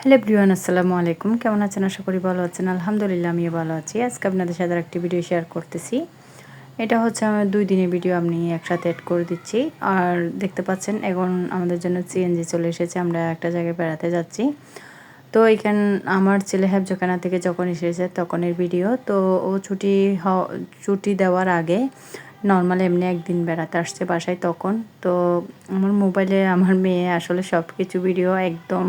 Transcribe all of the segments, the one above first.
Hello everyone, আসসালামু আলাইকুম। কেমন আছেন? আশা করি ভালো আছেন। আলহামদুলিল্লাহ আমিও ভালো আছি। আজকে আপনাদের সাথে একটি ভিডিও শেয়ার করতেছি। এটা হচ্ছে আমার 2 দিনের ভিডিও আমি একসাথে এড করে দিচ্ছি। আর দেখতে পাচ্ছেন এখন আমাদের জন্য সিএনজি চলে এসেছে। আমরা একটা জায়গায় বেড়াতে যাচ্ছি। তো আমার ছেলে হেফজখানা থেকে যখন এসেছে তখনের ভিডিও। তো ও ছুটি দেওয়ার আগে নরমাল এমনি একদিন বেড়াতে আসছে বাসায় তখন। তো আমার মোবাইলে আমার মেয়ে আসলে সব কিছু ভিডিও একদম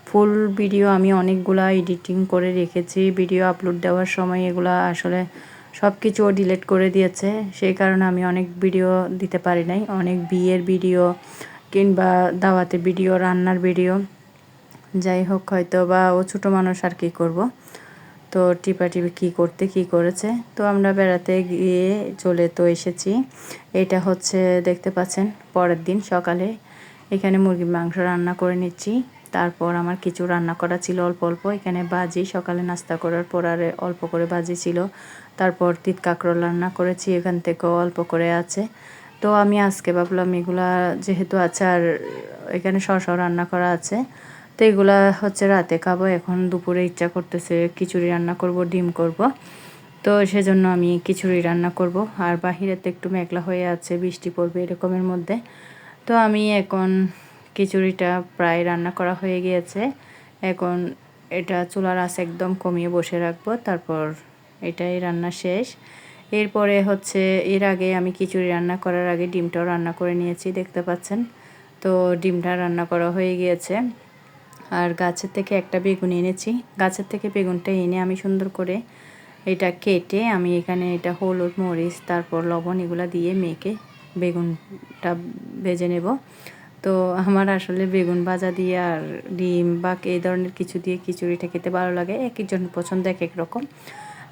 ফুল ভিডিও আমি অনেকগুলা এডিটিং করে রেখেছি। ভিডিও আপলোড দেওয়ার সময় এগুলা আসলে সব কিছু ও ডিলিট করে দিয়েছে। সেই কারণে আমি অনেক ভিডিও দিতে পারি নাই। অনেক বিয়ের ভিডিও কিংবা দাওয়াতের ভিডিও, রান্নার ভিডিও, যাই হোক হয়তো বা ও ছোটো মানুষ আর কী করব। তো টিপাটিপি কী করেছে। তো আমরা বেড়াতে গিয়ে চলে তো এসেছি। এটা হচ্ছে দেখতে পাচ্ছেন পরের দিন সকালে এখানে মুরগির মাংস রান্না করে নিচ্ছি। তারপর আমার কিছু রান্না করা ছিল অল্প অল্প। এখানে ভাজি সকালে নাস্তা করার পর আর অল্প করে ভাজি ছিল। তারপর তিত কাঁকরোল রান্না করেছি, এখান থেকেও অল্প করে আছে। তো আমি আজকে ভাবলাম এগুলা যেহেতু আছে আর এখানে শসাও রান্না করা আছে, তো এগুলা হচ্ছে রাতে খাবো। এখন দুপুরে ইচ্ছা করতেছে খিচুড়ি রান্না করব, ডিম করব। তো সেজন্য আমি খিচুড়ি রান্না করব। আর বাহিরে তো একটু মেঘলা হয়ে আছে, বৃষ্টি পড়বে এরকমের মধ্যে। তো আমি এখন খিচুড়িটা প্রায় রান্না করা হয়ে গিয়েছে। এখন এটা চুলার আঁচ একদম কমিয়ে বসে রাখবো। তারপর এটাই রান্না শেষ। এরপরে হচ্ছে এর আগে আমি খিচুড়ি রান্না করার আগে ডিমটাও রান্না করে নিয়েছি, দেখতে পাচ্ছেন। তো ডিমটা রান্না করা হয়ে গিয়েছে। আর গাছের থেকে একটা বেগুন এনেছি। গাছের থেকে বেগুনটা এনে আমি সুন্দর করে এটা কেটে আমি এখানে এটা হলুদ, মরিচ, তারপর লবণ এগুলো দিয়ে মেখে বেগুনটা ভেজে নেব। তো আমার আসলে বেগুন ভাজা দিয়ে আর ডিম বা এই ধরনের কিছু দিয়ে খিচুড়িটা খেতে ভালো লাগে। এক একজনের পছন্দ এক এক রকম।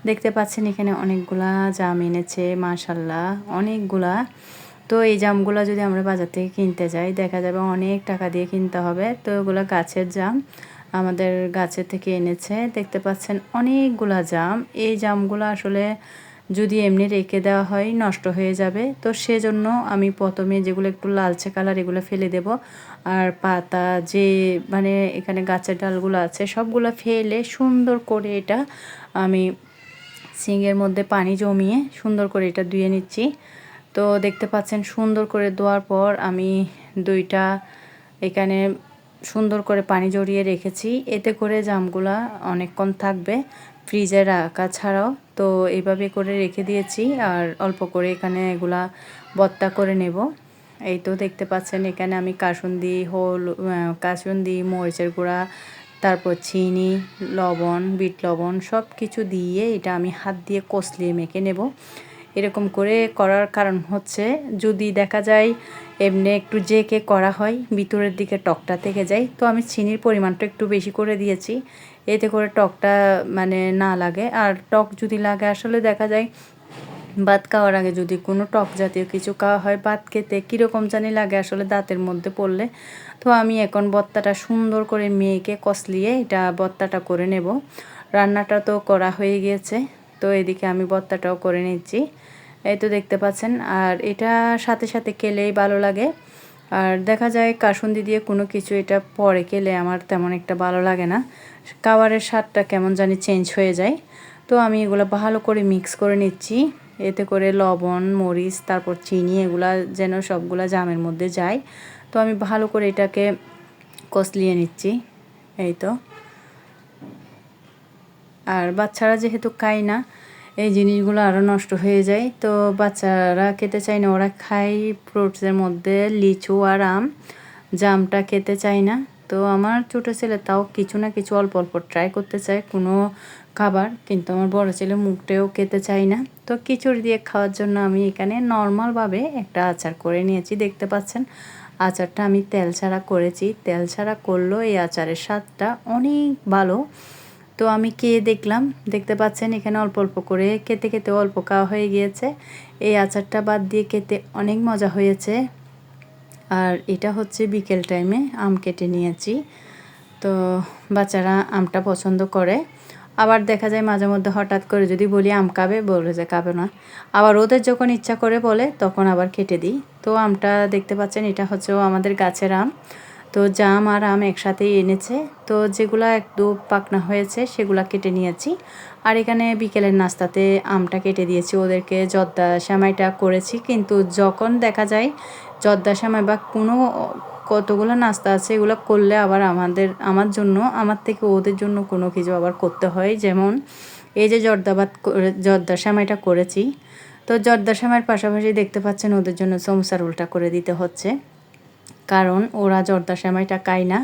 দেখতে পাচ্ছেন এখানে অনেকগুলা জাম এনেছে, মাশাল্লাহ অনেকগুলা। তো এই জামগুলো যদি আমরা বাজার থেকে কিনতে যাই দেখা যাবে অনেক টাকা দিয়ে কিনতে হবে। তো এগুলো গাছের জাম, আমাদের গাছের থেকে এনেছে। দেখতে পাচ্ছেন অনেকগুলা জাম। এই জামগুলো আসলে যদি এমনি রেখে দেওয়া হয় নষ্ট হয়ে যাবে। তো সেজন্য আমি প্রথমে যেগুলো একটু লালচে কালার এগুলো ফেলে দেব। আর পাতা যে মানে এখানে গাছের ডালগুলো আছে সবগুলো ফেলে সুন্দর করে এটা আমি সিঙ্কের মধ্যে পানি জমিয়ে সুন্দর করে এটা ধুয়ে নিচ্ছি। তো দেখতে পাচ্ছেন সুন্দর করে ধোয়ার পর আমি দুইটা এখানে সুন্দর করে পানি জড়িয়ে রেখেছি। এতে করে জামগুলা অনেকক্ষণ থাকবে ফ্রিজে রাখা ছাড়াও। তো এইভাবে করে রেখে দিয়েছি। আর অল্প করে এখানে এগুলা ভর্তা করে নেব। এই তো দেখতে পাচ্ছেন এখানে আমি কাসুন্দি, মরিচের গুঁড়া, তারপর চিনি, লবণ, বিট লবণ সব কিছু দিয়ে এটা আমি হাত দিয়ে কষলিয়ে মেখে নেব। এরকম করে করার কারণ হচ্ছে যদি দেখা যায় এমনি একটু জেকে করা হয় ভিতরের দিকে টকটা থেকে যায়। তো আমি চিনির পরিমাণটা একটু বেশি করে দিয়েছি, এতে করে টকটা মানে না লাগে। আর টক যদি লাগে আসলে দেখা যায় ভাত খাওয়ার আগে যদি কোনো টক জাতীয় কিছু খাওয়া হয় ভাত খেতে কীরকম জানি লাগে আসলে দাঁতের মধ্যে পড়লে। তো আমি এখন ভর্তাটা সুন্দর করে মেখে কষলিয়ে এটা ভর্তাটা করে নেব। রান্নাটা তো করা হয়ে গিয়েছে। তো এদিকে আমি ভর্তাটাও করে নিচ্ছি। এই তো দেখতে পাচ্ছেন। আর এটা সাথে সাথে খেলেই ভালো লাগে। আর দেখা যায় কাসুন্দি দিয়ে কোনো কিছু এটা পরে খেলে আমার তেমন একটা ভালো লাগে না, খাবারের স্বাদটা কেমন জানি চেঞ্জ হয়ে যায়। তো আমি এগুলো ভালো করে মিক্স করে নিচ্ছি। এতে করে লবণ, মরিচ, তারপর চিনি এগুলা যেন সবগুলা জামের মধ্যে যায়। তো আমি ভালো করে এটাকে কষলিয়ে নিচ্ছি। এই তো। আর বাচ্চারা যেহেতু খায় না এই জিনিসগুলো আরও নষ্ট হয়ে যায়। তো বাচ্চারা খেতে চায় না, ওরা খায় ফ্রুটসের মধ্যে লিচু আর আম, জামটা খেতে চায় না। তো আমার ছোটো ছেলে তাও কিছু না কিছু অল্প অল্প ট্রাই করতে চায় কোনো খাবার, কিন্তু আমার বড় ছেলে মুখটাও খেতে চায় না। তো খিচুড়ি দিয়ে খাওয়ার জন্য আমি এখানে নর্মালভাবে একটা আচার করে নিয়েছি। দেখতে পাচ্ছেন আচারটা আমি তেল ছাড়া করেছি। তেল ছাড়া করলেও এই আচারের স্বাদটা অনেক ভালো। তো আমি খেয়ে দেখলাম, দেখতে পাচ্ছেন এখানে অল্প অল্প করে খেতে খেতে অল্প খাওয়া হয়ে গিয়েছে। এই আচারটা বাদ দিয়ে খেতে অনেক মজা হয়েছে। আর এটা হচ্ছে বিকেল টাইমে আম কেটে নিয়েছি। তো বাচ্চারা আমটা পছন্দ করে। আবার দেখা যায় মাঝে মধ্যে হঠাৎ করে যদি বলি আম খাবে, বলে যে খাবে না। আবার ওদের যখন ইচ্ছা করে বলে তখন আবার কেটে দিই। তো আমটা দেখতে পাচ্ছেন এটা হচ্ছে আমাদের গাছের আম। তো জাম আর আম একসাথেই এনেছে। তো যেগুলো একটু পাকনা হয়েছে সেগুলো কেটে নিয়েছি। আর এখানে বিকেলের নাস্তাতে আমটা কেটে দিয়েছি ওদেরকে, জর্দা সেমাইটা করেছি। কিন্তু যখন দেখা যায় জর্দা সেমাই বা কোনো কতগুলো নাস্তা আছে এগুলো করলে আবার আমার জন্য আমার থেকে ওদের জন্য কোনো কিছু আবার করতে হয়। যেমন এই যে জর্দা সেমাইটা করেছি, তো জর্দা সেমাইয়ের পাশাপাশি দেখতে পাচ্ছেন ওদের জন্য সমোসা রোলটা করে দিতে হচ্ছে, কারণ ওরা জর্দা সেমাইটা খায় না।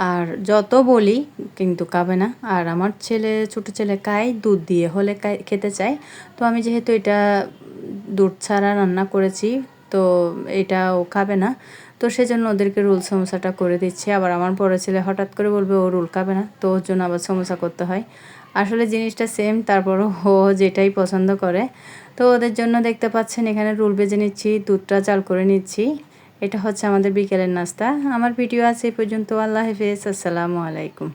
আর যত বলি কিন্তু খাবে না। আর আমার ছোটো ছেলে খায়, দুধ দিয়ে হলে খেতে চায়। তো আমি যেহেতু এটা দুধ ছাড়া রান্না করেছি, তো এটা ও খাবে না। তো সেজন্য ওদেরকে রোল সমোসাটা করে দিচ্ছি। আবার আমার বড় ছেলে হঠাৎ করে বলবে ও রোল খাবে না, তো ওর জন্য আবার সমোসা করতে হয়। আসলে জিনিসটা সেম, তারপরও ও যেটাই পছন্দ করে। তো ওদের জন্য দেখতে পাচ্ছেন এখানে রোল ভেজে নিচ্ছি, দুধটা জাল করে নিচ্ছি। এটা হচ্ছে আমাদের বিকেলের নাস্তা। আমার ভিডিও আছে এই পর্যন্ত। আল্লাহ হাফেজ, আসসালামু আলাইকুম।